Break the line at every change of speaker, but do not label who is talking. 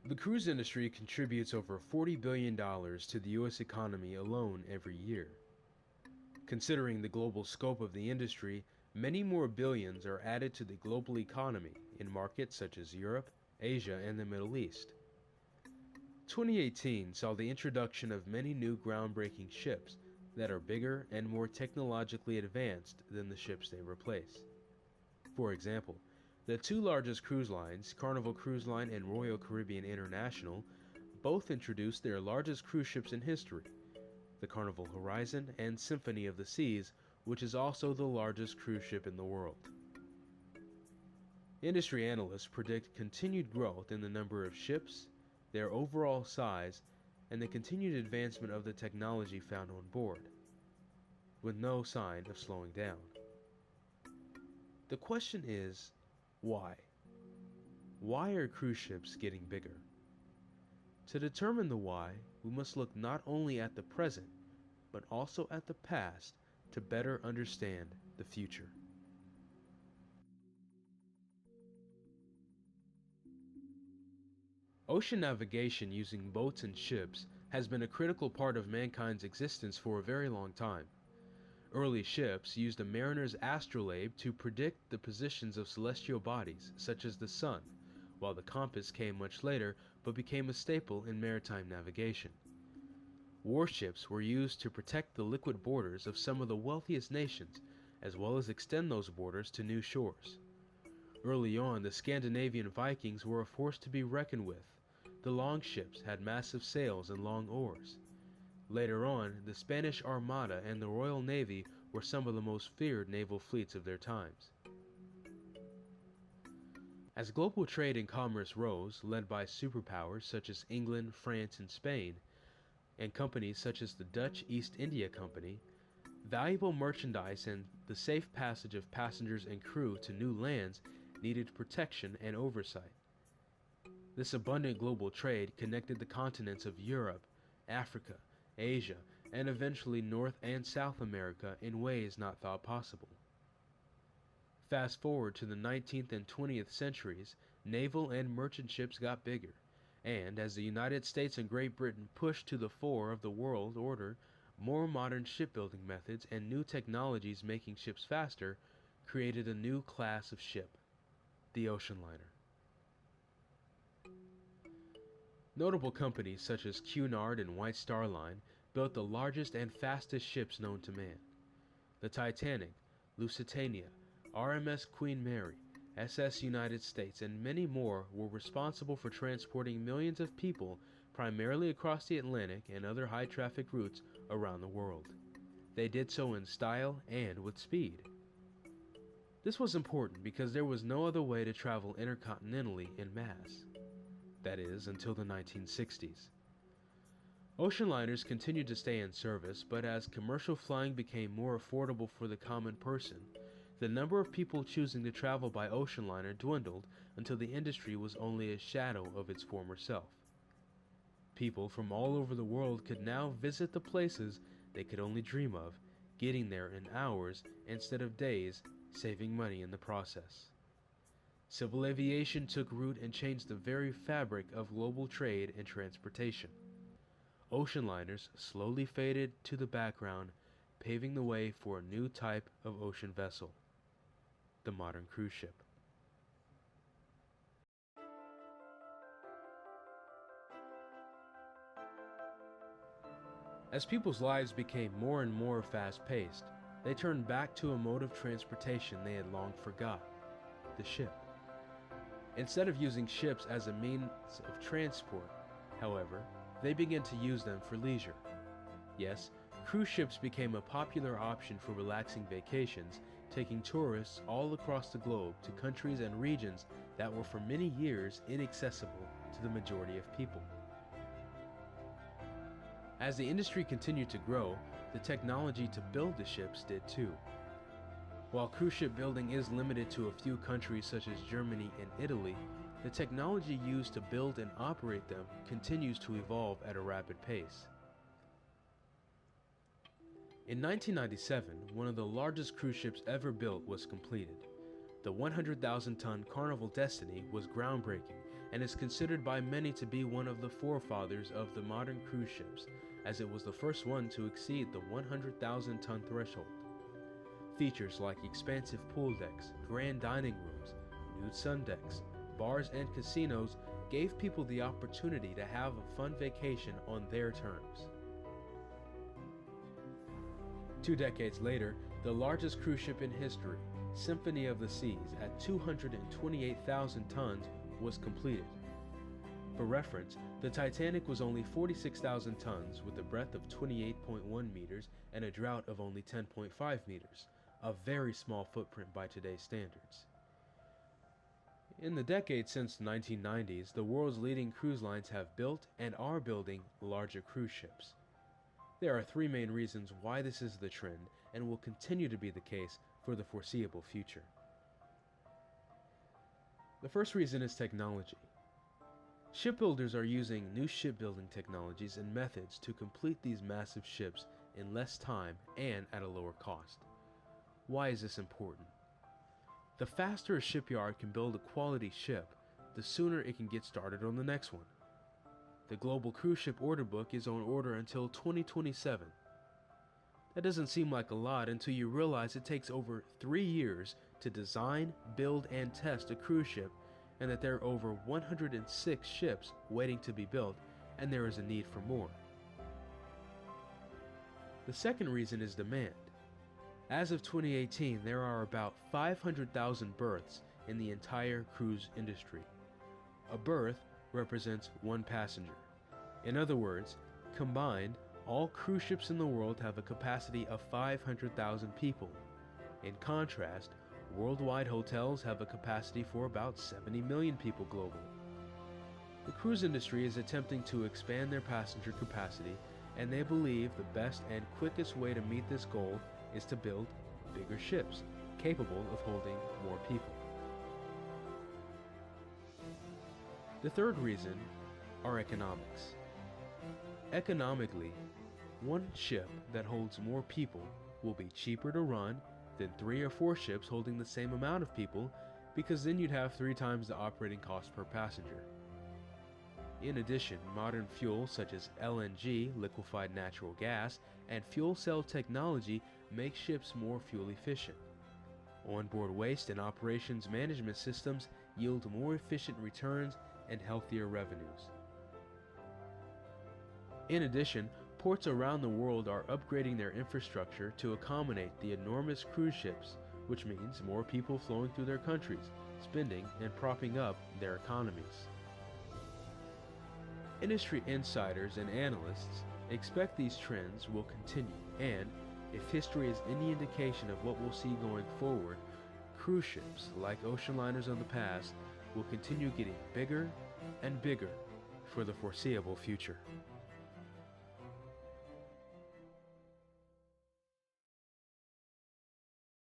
The cruise industry contributes over $40 billion to the U.S. economy alone every year. Considering the global scope of the industry, many more billions are added to the global economy in markets such as Europe, Asia, and the Middle East. 2018 saw the introduction of many new groundbreaking ships that are bigger and more technologically advanced than the ships they replace. For example, the two largest cruise lines, Carnival Cruise Line and Royal Caribbean International, both introduced their largest cruise ships in history, the Carnival Horizon and Symphony of the Seas, which is also the largest cruise ship in the world. Industry analysts predict continued growth in the number of ships, their overall size, and the continued advancement of the technology found on board, with no sign of slowing down. The question is, why? Why are cruise ships getting bigger? To determine the why, we must look not only at the present, but also at the past to better understand the future. Ocean navigation using boats and ships has been a critical part of mankind's existence for a very long time. Early ships used a mariner's astrolabe to predict the positions of celestial bodies, such as the sun, while the compass came much later but became a staple in maritime navigation. Warships were used to protect the liquid borders of some of the wealthiest nations, as well as extend those borders to new shores. Early on, the Scandinavian Vikings were a force to be reckoned with. The longships had massive sails and long oars. Later on, the Spanish Armada and the Royal Navy were some of the most feared naval fleets of their times. As global trade and commerce rose, led by superpowers such as England, France, and Spain, and companies such as the Dutch East India Company, valuable merchandise and the safe passage of passengers and crew to new lands needed protection and oversight. This abundant global trade connected the continents of Europe, Africa, Asia, and eventually North and South America in ways not thought possible. Fast forward to the 19th and 20th centuries, naval and merchant ships got bigger, and as the United States and Great Britain pushed to the fore of the world order, more modern shipbuilding methods and new technologies making ships faster created a new class of ship, the ocean liner. Notable companies such as Cunard and White Star Line built the largest and fastest ships known to man. The Titanic, Lusitania, RMS Queen Mary, SS United States, and many more were responsible for transporting millions of people primarily across the Atlantic and other high-traffic routes around the world. They did so in style and with speed. This was important because there was no other way to travel intercontinentally en masse. That is, until the 1960s. Ocean liners continued to stay in service, but as commercial flying became more affordable for the common person, the number of people choosing to travel by ocean liner dwindled until the industry was only a shadow of its former self. People from all over the world could now visit the places they could only dream of, getting there in hours instead of days, saving money in the process. Civil aviation took root and changed the very fabric of global trade and transportation. Ocean liners slowly faded to the background, paving the way for a new type of ocean vessel, the modern cruise ship. As people's lives became more and more fast-paced, they turned back to a mode of transportation they had long forgot, the ship. Instead of using ships as a means of transport, however, they began to use them for leisure. Yes, cruise ships became a popular option for relaxing vacations, taking tourists all across the globe to countries and regions that were for many years inaccessible to the majority of people. As the industry continued to grow, the technology to build the ships did too. While cruise ship building is limited to a few countries such as Germany and Italy, the technology used to build and operate them continues to evolve at a rapid pace. In 1997, one of the largest cruise ships ever built was completed. The 100,000-ton Carnival Destiny was groundbreaking and is considered by many to be one of the forefathers of the modern cruise ships, as it was the first one to exceed the 100,000-ton threshold. Features like expansive pool decks, grand dining rooms, nude sun decks, bars, and casinos gave people the opportunity to have a fun vacation on their terms. 2 decades later, the largest cruise ship in history, Symphony of the Seas, at 228,000 tons, was completed. For reference, the Titanic was only 46,000 tons with a breadth of 28.1 meters and a draught of only 10.5 meters, a very small footprint by today's standards. In the decades since the 1990s, the world's leading cruise lines have built and are building larger cruise ships. There are 3 main reasons why this is the trend and will continue to be the case for the foreseeable future. The first reason is technology. Shipbuilders are using new shipbuilding technologies and methods to complete these massive ships in less time and at a lower cost. Why is this important? The faster a shipyard can build a quality ship, the sooner it can get started on the next one. The global cruise ship order book is on order until 2027. That doesn't seem like a lot until you realize it takes over 3 years to design, build, and test a cruise ship, and that there are over 106 ships waiting to be built, and there is a need for more. The second reason is demand. As of 2018, there are about 500,000 berths in the entire cruise industry. A berth represents 1 passenger. In other words, combined, all cruise ships in the world have a capacity of 500,000 people. In contrast, worldwide hotels have a capacity for about 70 million people globally. The cruise industry is attempting to expand their passenger capacity, and they believe the best and quickest way to meet this goal is to build bigger ships, capable of holding more people. The third reason are economics. Economically, 1 ship that holds more people will be cheaper to run than 3 or 4 ships holding the same amount of people, because then you'd have 3 times the operating cost per passenger. In addition, modern fuels such as LNG, liquefied natural gas, and fuel cell technology make ships more fuel efficient. Onboard waste and operations management systems yield more efficient returns and healthier revenues. In addition, ports around the world are upgrading their infrastructure to accommodate the enormous cruise ships, which means more people flowing through their countries, spending and propping up their economies. Industry insiders and analysts expect these trends will continue, and if history is any indication of what we'll see going forward, cruise ships, like ocean liners of the past, will continue getting bigger and bigger for the foreseeable future.